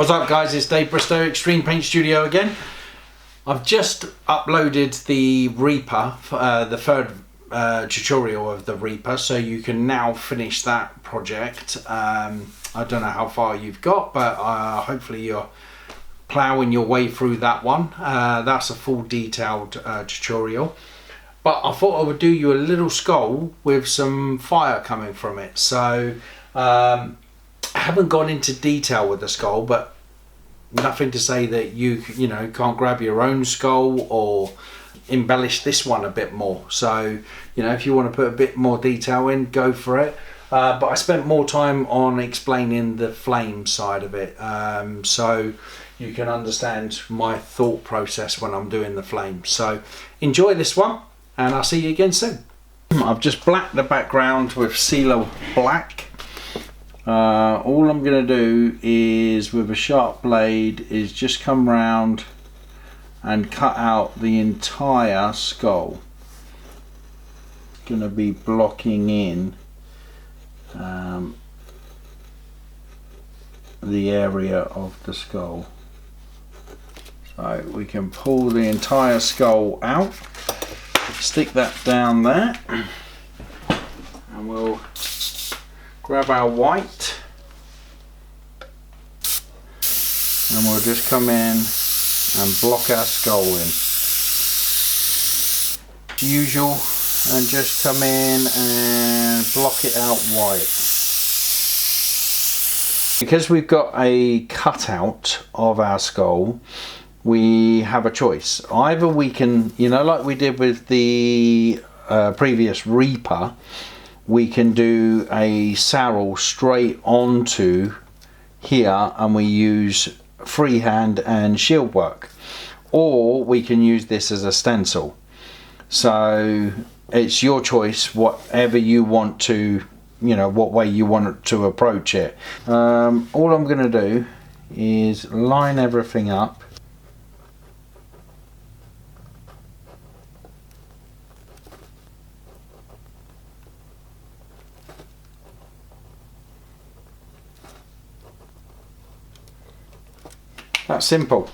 What's up guys, it's Dave Bristow, Extreme Paint Studio again. I've just uploaded the Reaper, the third tutorial of the Reaper, so you can now finish that project. I don't know how far you've got, but hopefully you're ploughing your way through that one. That's a full detailed tutorial. But I thought I would do you a little skull with some fire coming from it. So I haven't gone into detail with the skull, but nothing to say that you know can't grab your own skull or embellish this one a bit more. So you know, if you want to put a bit more detail in, go for it. But I spent more time on explaining the flame side of it, so you can understand my thought process when I'm doing the flame. So enjoy this one, and I'll see you again soon. I've just blacked the background with Sealer Black. All I'm going to do is, with a sharp blade, is just come round and cut out the entire skull. Going to be blocking in the area of the skull. So we can pull the entire skull out, stick that down there, and we'll grab our white and we'll just come in and block our skull in as usual, and just come in and block it out white. Because we've got a cutout of our skull, we have a choice. Either we can, you know, like we did with the previous Reaper, we can do a saddle straight onto here and we use freehand and shield work, or we can use this as a stencil. So it's your choice, whatever you want to, you know, what way you want to approach it. All I'm going to do is line everything up. That's simple.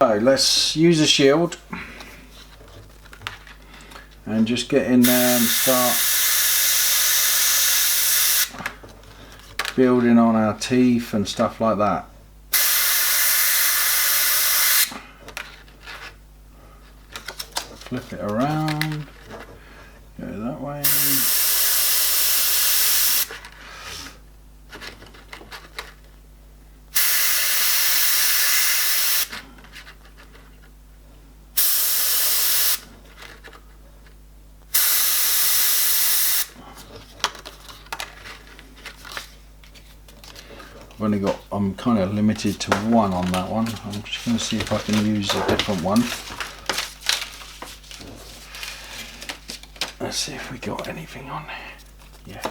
So let's use a shield and just get in there and start building on our teeth and stuff like that. Flip it around, go that way. I'm kind of limited to one on that one. I'm just going to see if I can use a different one. Let's see if we got anything on there. Yeah.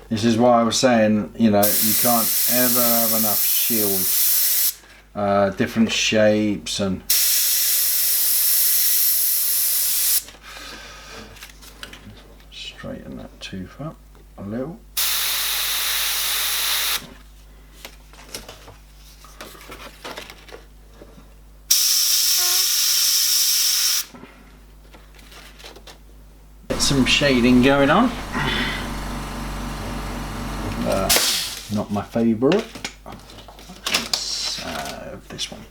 This is why I was saying, you know, you can't ever have enough shields, different shapes, and straighten that tooth up a little. Get some shading going on. Not my favourite. Let's have this one.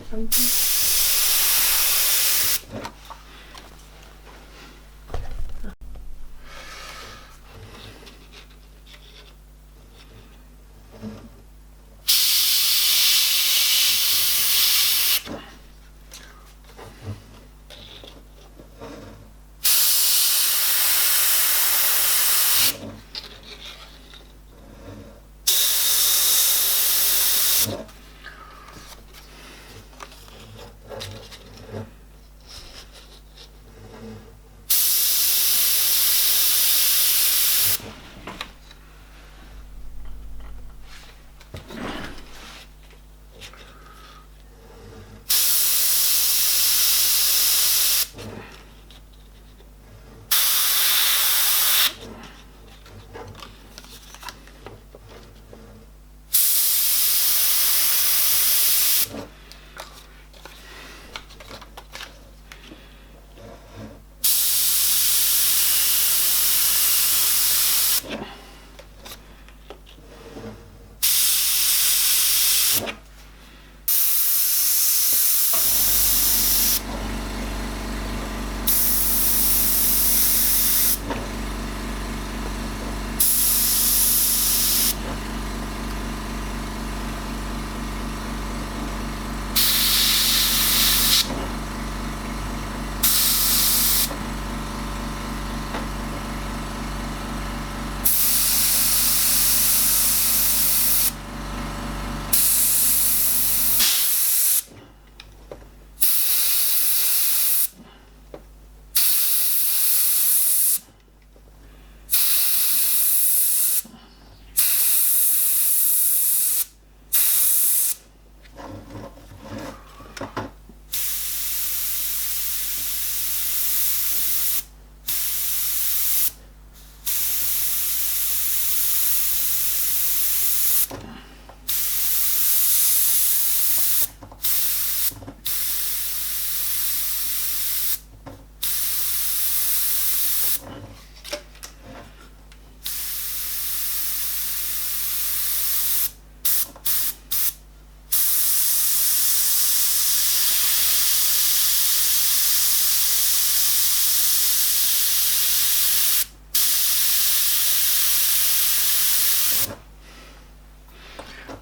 something.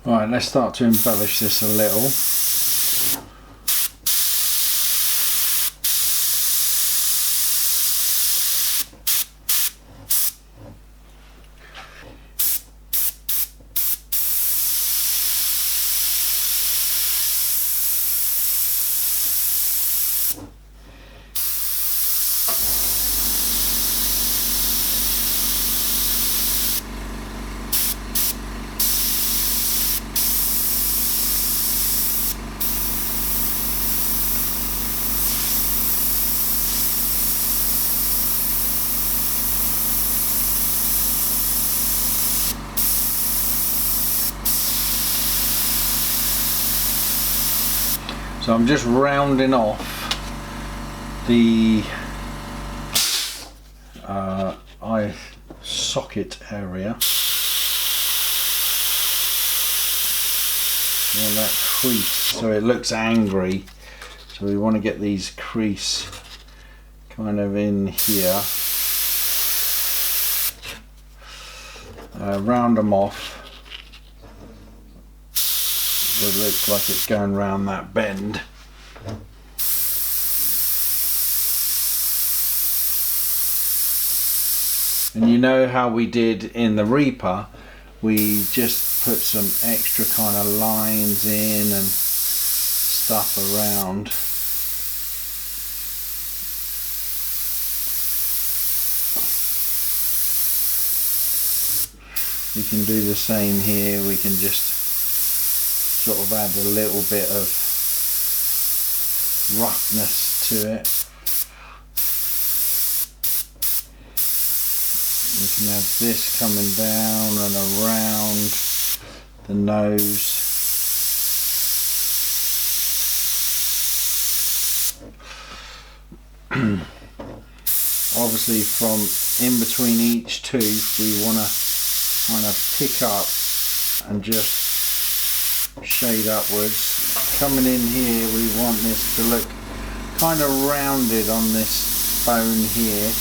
Right, let's start to embellish this a little. So I'm just rounding off the eye socket area. You want that crease so it looks angry. So we want to get these crease kind of in here. Round them off. So it looks like it's going round that bend. And you know how we did in the Reaper, we just put some extra kind of lines in and stuff around. We can do the same here. We can just sort of add a little bit of roughness to it. We can have this coming down and around the nose. Obviously from in between each tooth we want to kind of pick up and just shade upwards. Coming in here, we want this to look kind of rounded on this bone here.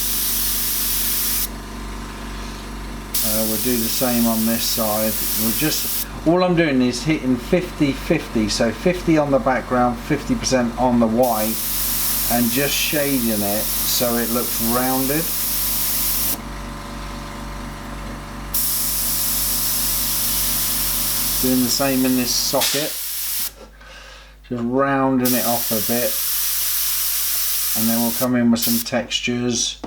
We'll do the same on this side. All I'm doing is hitting 50-50, so 50 on the background, 50% on the white, and just shading it so it looks rounded. Doing the same in this socket, just rounding it off a bit, and then we'll come in with some textures.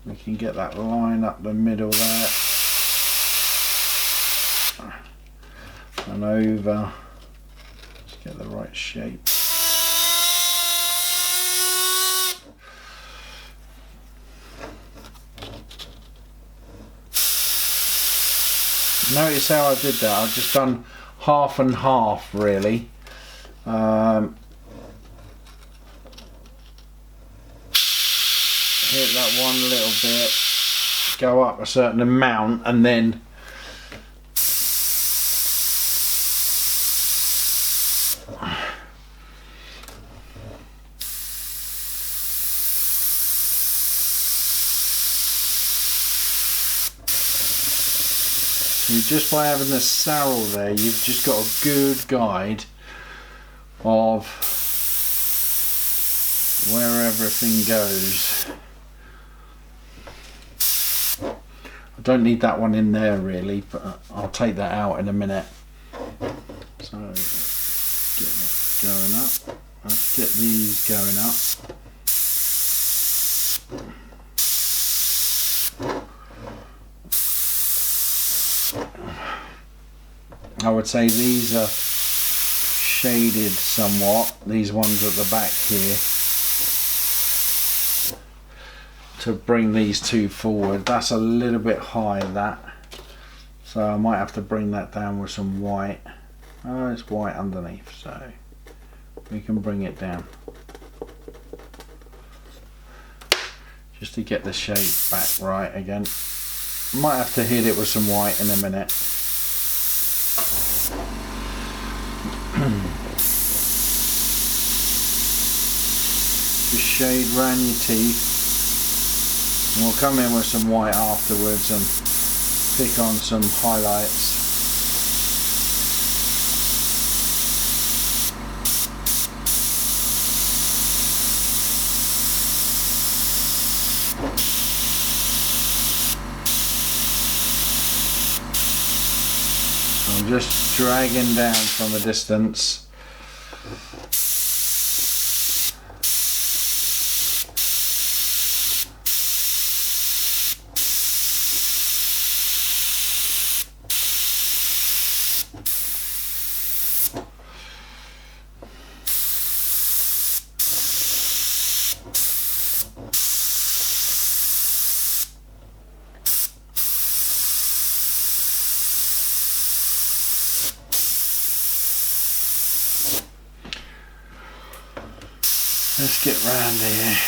We can get that line up the middle there and over. Let's get the right shape. Notice how I did that. I've just done half and half, really. Hit that one little bit, go up a certain amount, and then just by having the sarrel there, you've just got a good guide of where everything goes. I don't need that one in there really, but I'll take that out in a minute. So get that going up. Let's get these going up. I would say these are shaded somewhat, these ones at the back here, to bring these two forward. That's a little bit high, that, so I might have to bring that down with some white. Oh, it's white underneath, so we can bring it down just to get the shape back right again. Might have to hit it with some white in a minute. Just shade round your teeth, and we'll come in with some white afterwards and pick on some highlights. I'm just dragging down from a distance. Let's get round here.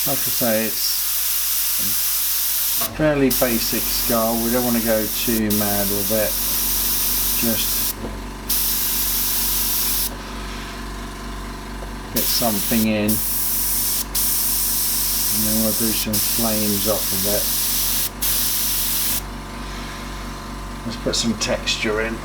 Like I say, it's a fairly basic skull. We don't want to go too mad with it. Just get something in, and then we'll do some flames off of it. Let's put some texture in.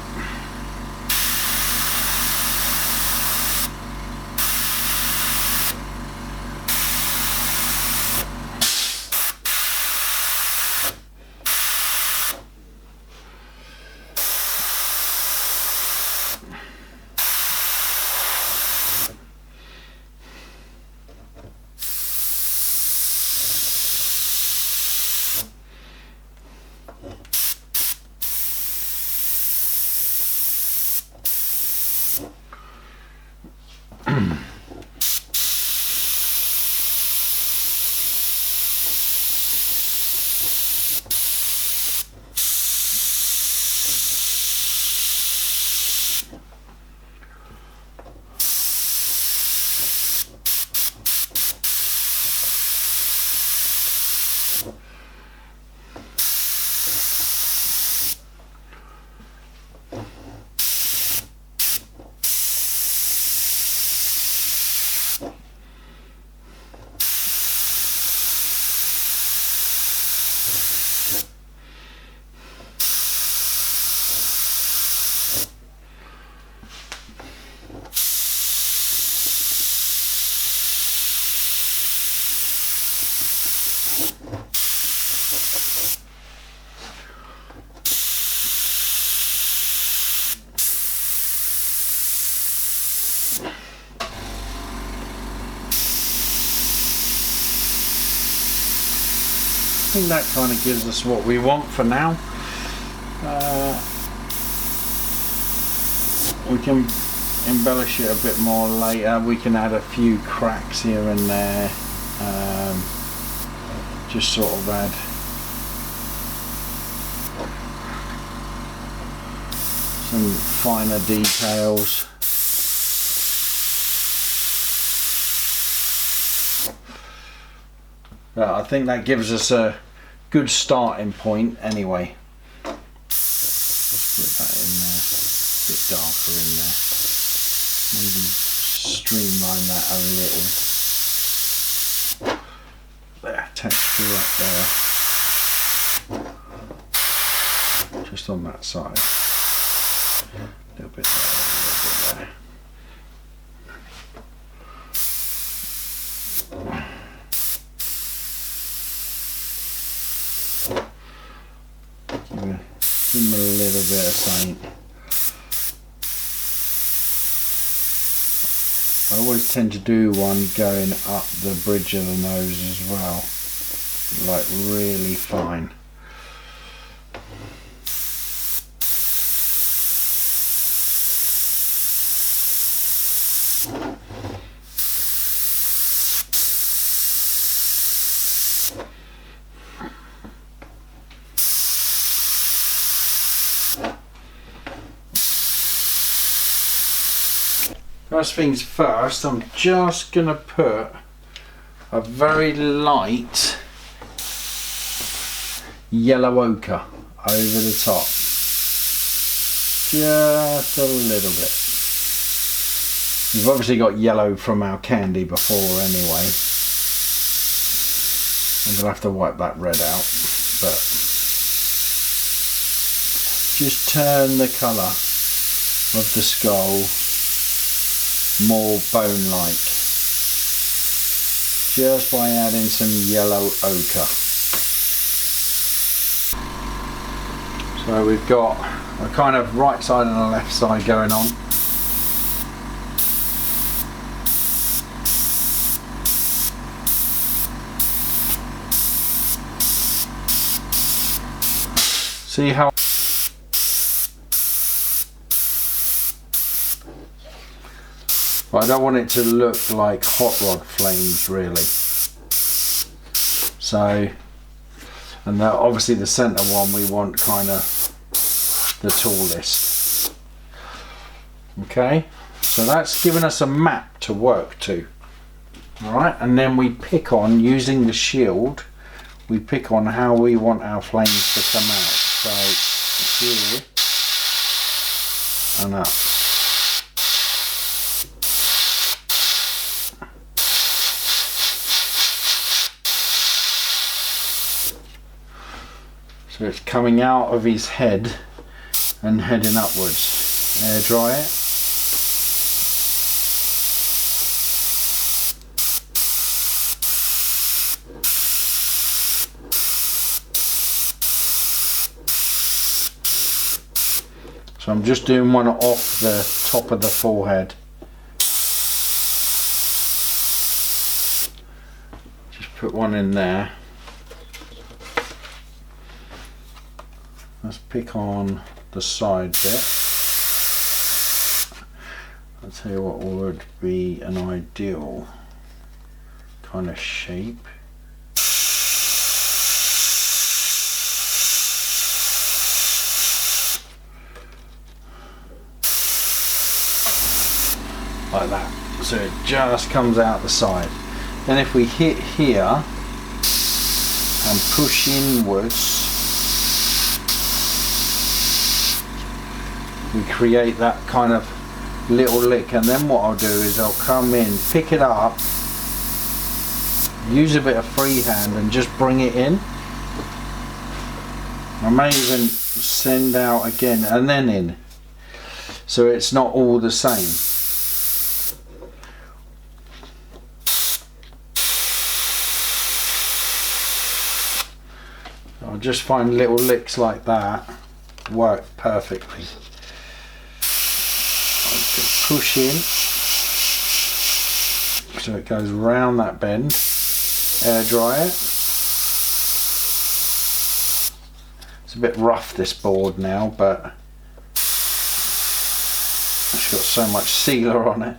I think that kind of gives us what we want for now. We can embellish it a bit more later. We can add a few cracks here and there, just sort of add some finer details. But I think that gives us a good starting point anyway. Let's put that in there, a bit darker in there. Maybe streamline that a little. There, texture up there. Just on that side. A little bit there, a little bit there. Give them a little bit of something. I always tend to do one going up the bridge of the nose as well, like really fine. First things first, I'm just going to put a very light yellow ochre over the top. Just a little bit. We've obviously got yellow from our candy before anyway. I'm going to have to wipe that red out, but just turn the colour of the skull more bone-like just by adding some yellow ochre. So we've got a kind of right side and a left side going on. See how I don't want it to look like hot rod flames really. So, and obviously the centre one we want kind of the tallest. Okay, so that's given us a map to work to. Alright, and then we pick on, using the shield, we pick on how we want our flames to come out. So here and up. So it's coming out of his head and heading upwards. Air dry it. So I'm just doing one off the top of the forehead. Just put one in there. Let's pick on the side bit. I'll tell you what would be an ideal kind of shape. Like that. So it just comes out the side. Then if we hit here and push inwards, we create that kind of little lick, and then what I'll do is I'll come in, pick it up, use a bit of freehand and just bring it in. I may even send out again and then in, so it's not all the same. I just find little licks like that work perfectly. I just push in so it goes round that bend, air dry it. It's a bit rough, this board now, but it's got so much sealer on it.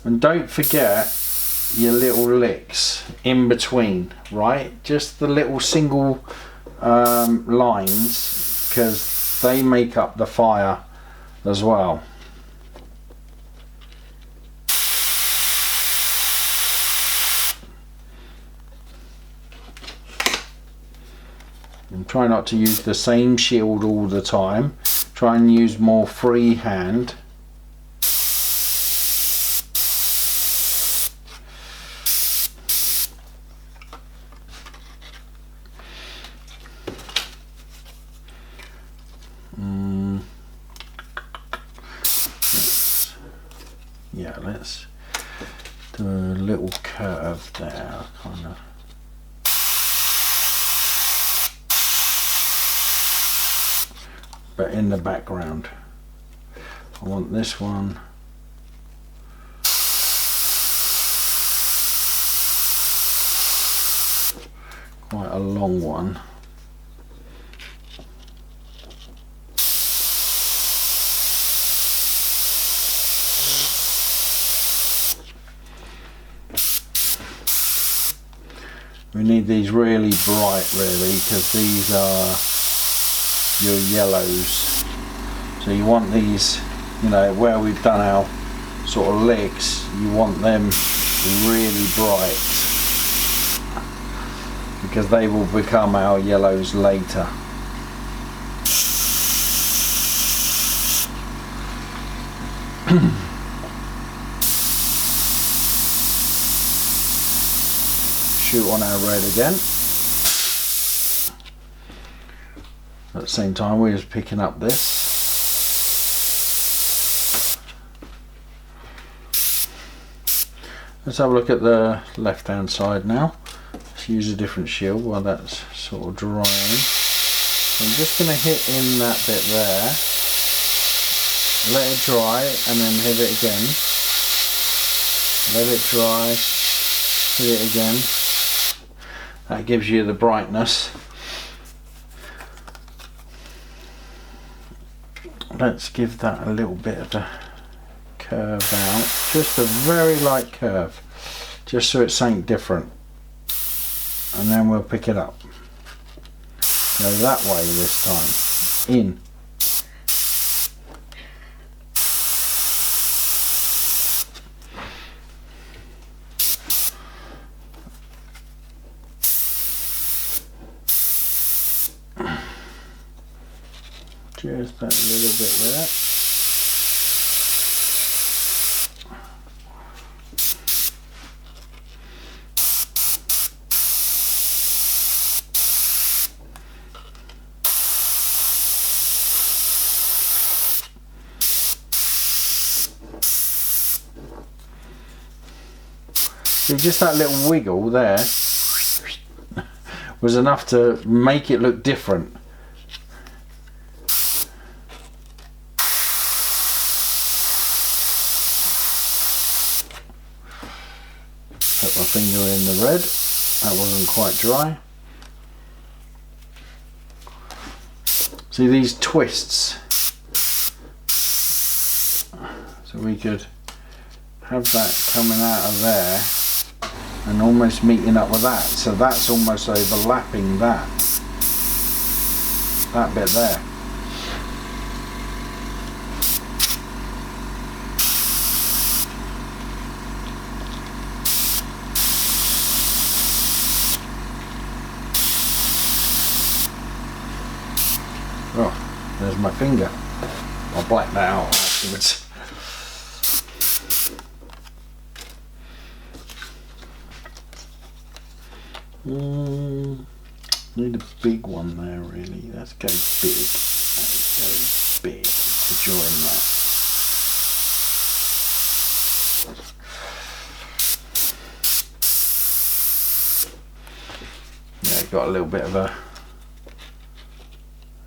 And don't forget your little licks in between, right? Just the little single lines, because they make up the fire as well. And try not to use the same shield all the time. Try and use more free hand. Let's do a little curve there, kind of. But in the background, I want this one quite a long one. We need these really bright, really, because these are your yellows. So you want these, you know, where we've done our sort of licks, you want them really bright, because they will become our yellows later. Shoot on our red again. At the same time, we're just picking up this. Let's have a look at the left hand side now. Let's use a different shield while that's sort of drying. So I'm just going to hit in that bit there, let it dry, and then hit it again. Let it dry, hit it again. That gives you the brightness. Let's give that a little bit of a curve out, just a very light curve, just so it's something different, and then we'll pick it up. Go that way this time, in. Just that little bit there. See, just that little wiggle there was enough to make it look different. Put my finger in the red, that wasn't quite dry. See these twists, so we could have that coming out of there and almost meeting up with that, so that's almost overlapping that bit there. Oh, there's my finger. I'll black that out afterwards. Need a big one there, really. Let's go big. Let's go big to join that. You've got a little bit of a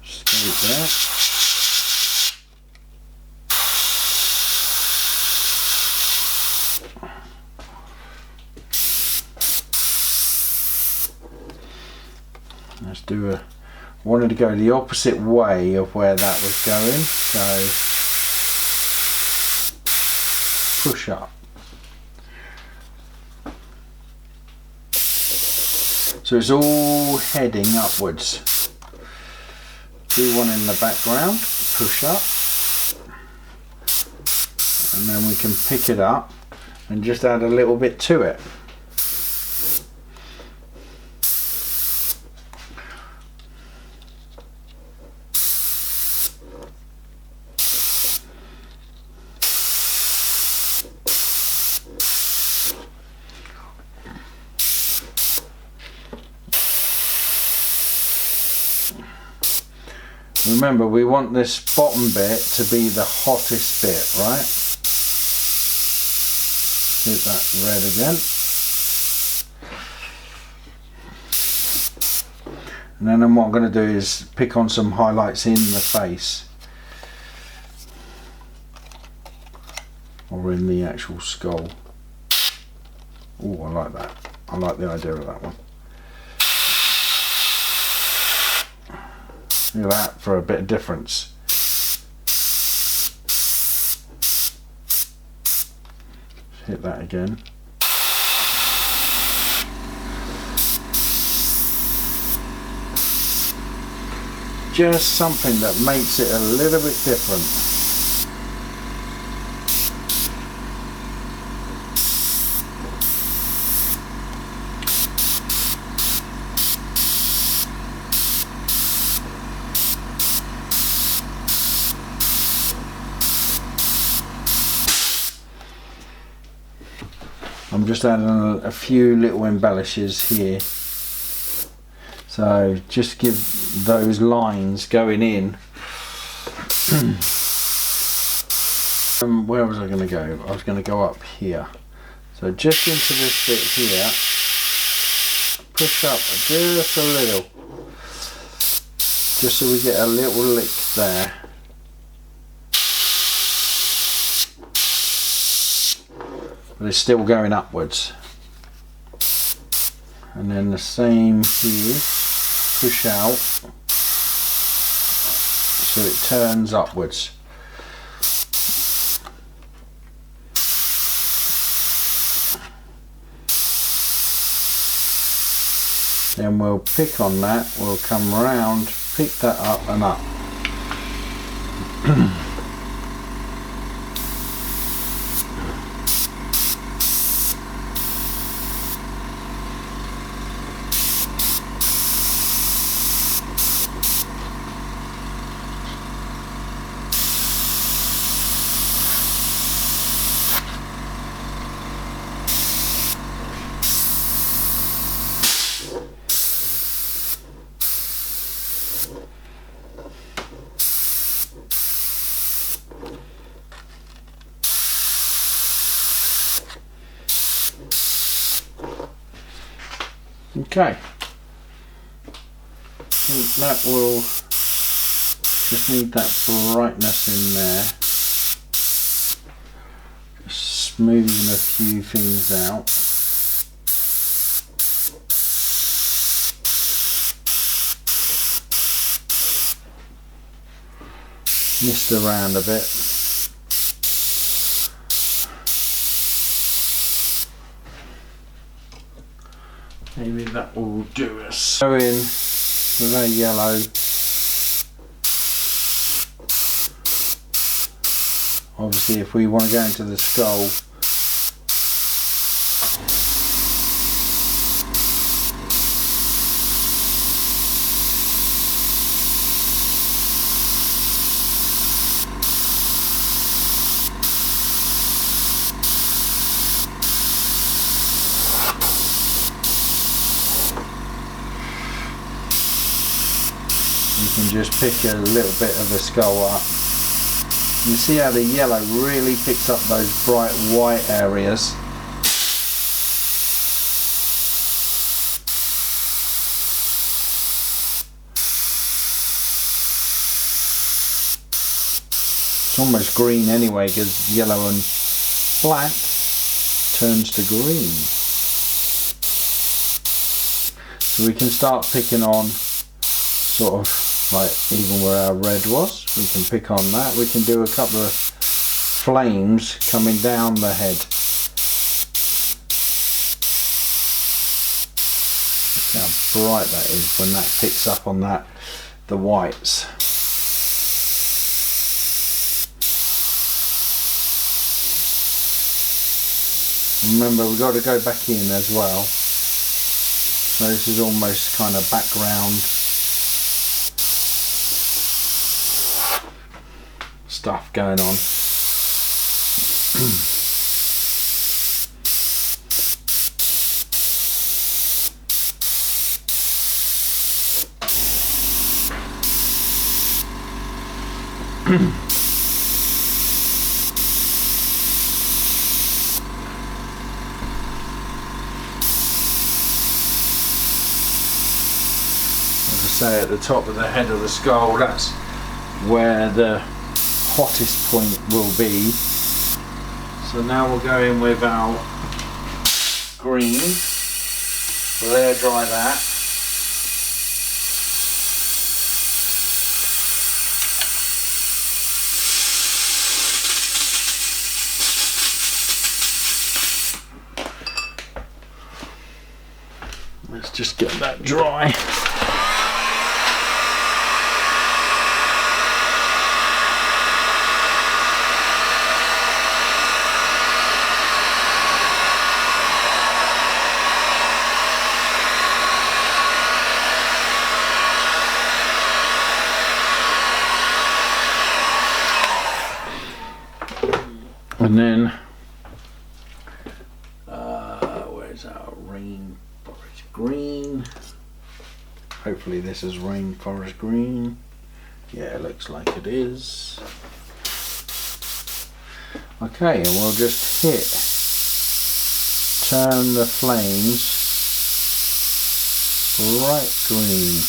scope there. Let's do a, wanted to go the opposite way of where that was going, so push up. So it's all heading upwards. Do one in the background, push up, and then we can pick it up and just add a little bit to it. Remember, we want this bottom bit to be the hottest bit, right? Hit that red again. And then what I'm going to do is pick on some highlights in the face. Or in the actual skull. Oh, I like that. I like the idea of that one. Look at that for a bit of difference. Hit that again. Just something that makes it a little bit different. I'm just adding a few little embellishes here, so just give those lines going in. Where was I going to go? I was going to go up here, so just into this bit here, push up just a little, just so we get a little lick there. But it's still going upwards. And then the same here, push out so it turns upwards. Then we'll pick on that, we'll come round, pick that up and up. Okay, I think that will just need that brightness in there, just smoothing a few things out. Mist around a bit. Maybe that will do us. Go in with a yellow. Obviously, if we want to go into the skull, you can just pick a little bit of the skull up. You see how the yellow really picks up those bright white areas. It's almost green anyway, because yellow and black turns to green. So we can start picking on sort of like even where our red was. We can pick on that. We can do a couple of flames coming down the head. Look how bright that is when that picks up on that, the whites. Remember, we've got to go back in as well. So this is almost kind of background stuff going on. Say at the top of the head of the skull, that's where the hottest point will be. So now we'll go in with our green. We'll air dry that. Let's just get that dry. And then, where's our rainforest green? Hopefully this is rainforest green. Yeah, it looks like it is. Okay, and we'll just turn the flames bright green.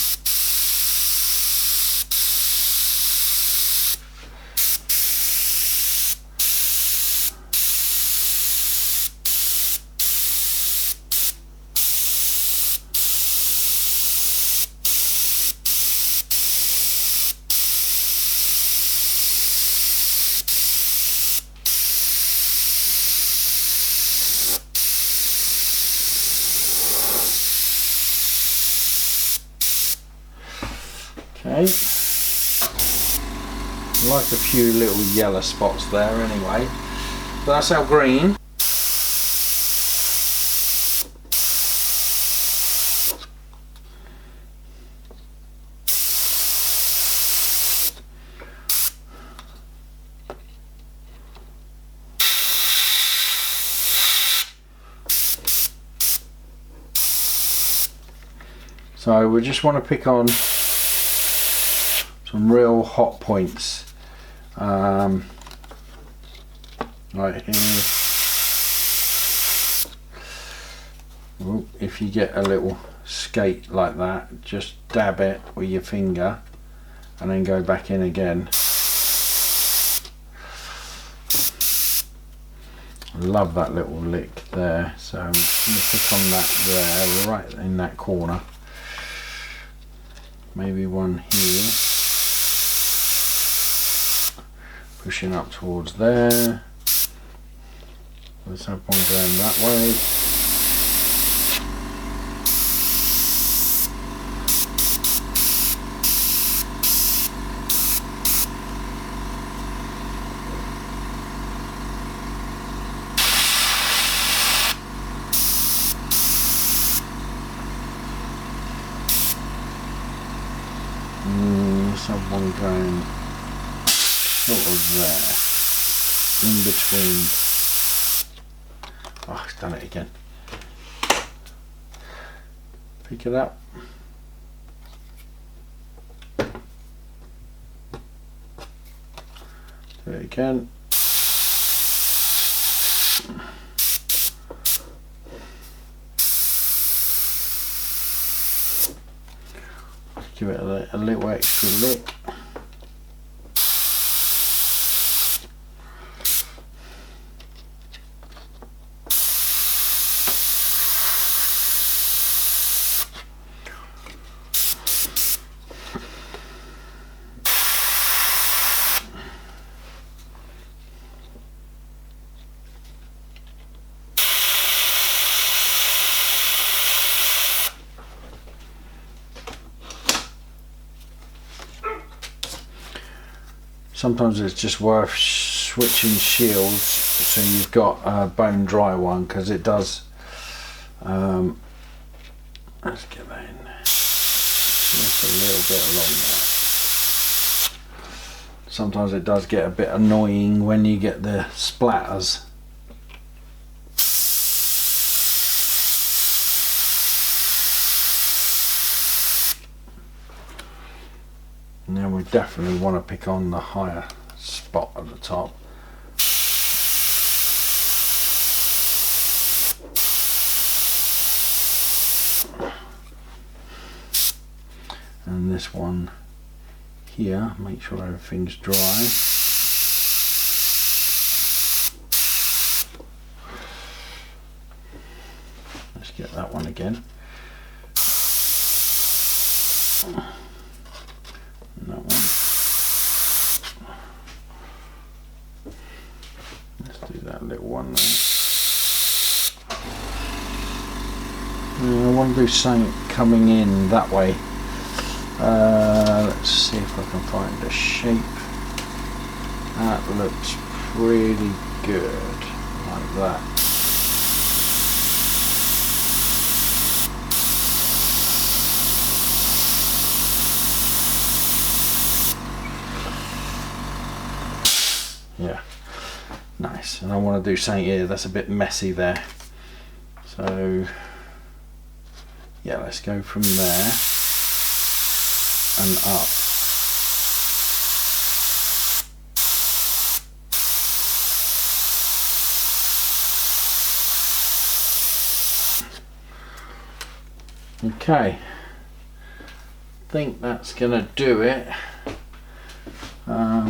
Okay, like a few little yellow spots there anyway, but that's our green. So we just want to pick on some real hot points, right here. Ooh, if you get a little skate like that, just dab it with your finger and then go back in again. I love that little lick there, so I'm just going to pick on that there, right in that corner. Maybe one here. Pushing up towards there. Let's have one going that way. Let's have one going sort of there, in between. Oh, it's done it again. Pick it up. Do it again. Give it a little extra lick. sometimes it's just worth switching shields so you've got a bone dry one, because it does let's get that in there. Just a little bit along there. Sometimes it does get a bit annoying when you get the splatters. And then we definitely want to pick on the higher spot at the top. And this one here, make sure everything's dry. Let's get that one again. And that one. Let's do that little one there. I want to do something coming in that way. Let's see if I can find a shape that looks pretty good, like that. Yeah, nice. And I want to do something here that's a bit messy there. So yeah, let's go from there and up. Okay, I think that's gonna do it.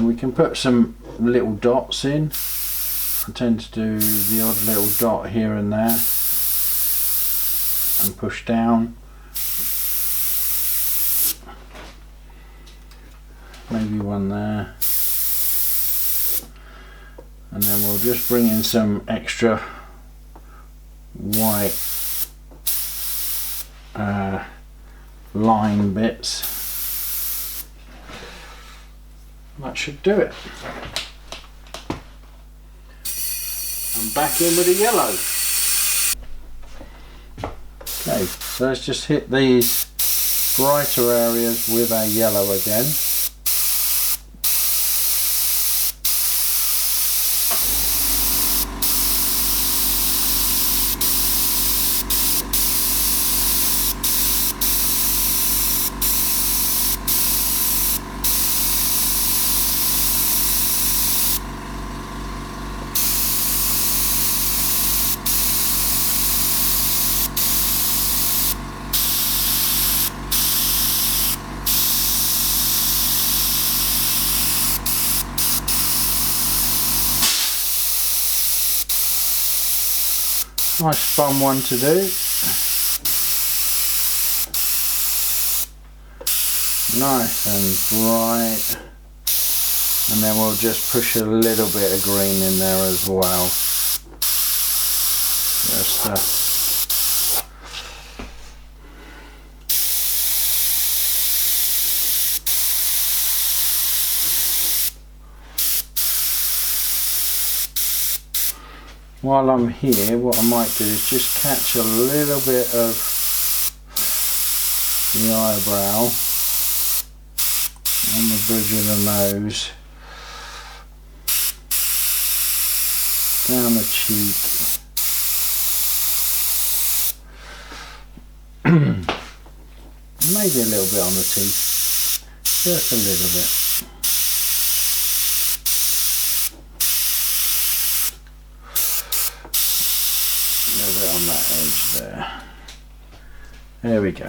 We can put some little dots in. I tend to do the odd little dot here and there and push down. Maybe one there. And then we'll just bring in some extra white line bits. That should do it. I'm back in with the yellow. Okay, so let's just hit these brighter areas with our yellow again. Nice fun one to do. Nice and bright. And then we'll just push a little bit of green in there as well. Just while I'm here, what I might do is just catch a little bit of the eyebrow on the bridge of the nose, down the cheek, maybe a little bit on the teeth, just a little bit. On that edge there. There we go.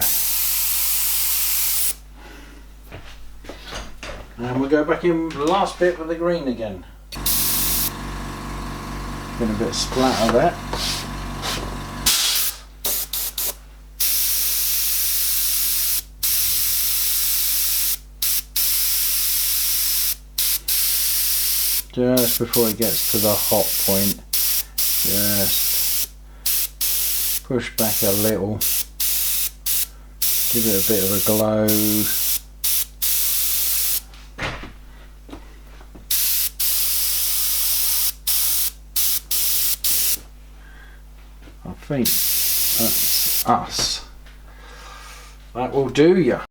And we'll go back in the last bit with the green again. Been a bit of splatter there. Just before it gets to the hot point, just push back a little, give it a bit of a glow. think that's us. That will do ya.